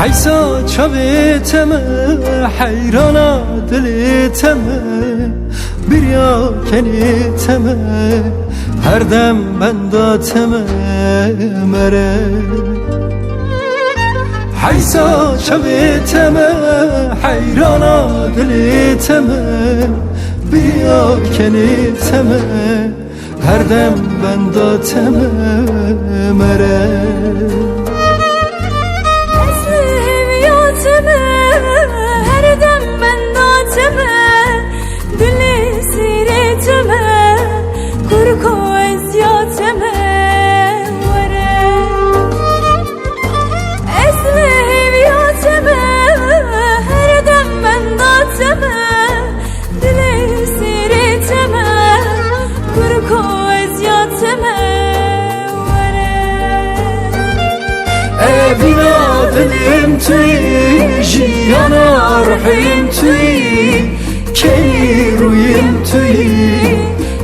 حیسا چاویتمه حیرانا دلیتمه بریا کنیتمه هر دم بنداتمه مره حیسا چاویتمه حیرانا دلیتمه بریا کنیتمه هر دم بنداتمه مره بنا دلم توی جیانا روحیم توی کی رویم توی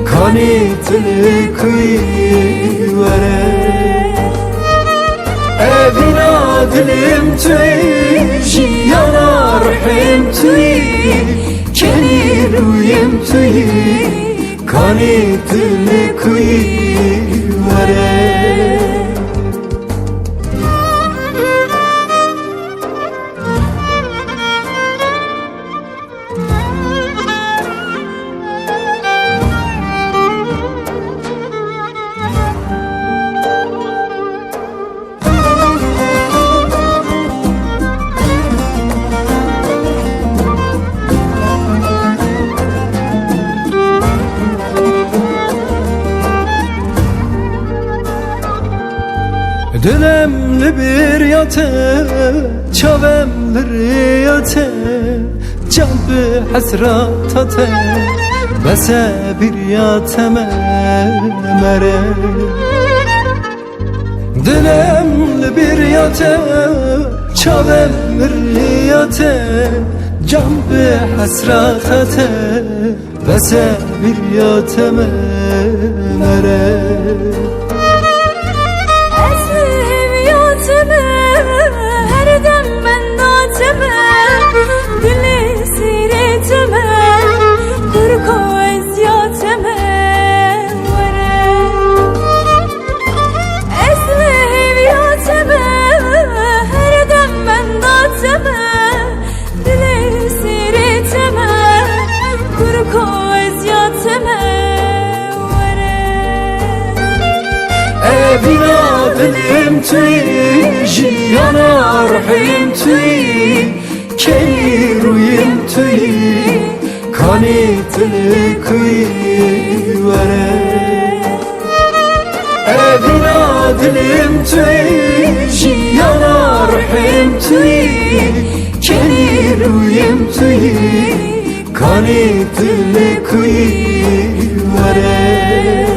کانی تلکوی وره بنا دلم توی جیانا روحیم توی کی رویم توی کانی تلکوی وره دلم لبریاته چاوم لریاته جان به حسراتاته بس بریاتم مره دلم لبریاته چاوم لریاته جان به حسراتاته بس بریاتم مره بنا دلم توی جیانا روحیم توی کی رویم توی کانی تلکوی وره بنا دلم توی جیانا روحیم توی کی رویم توی کانی تلکوی وره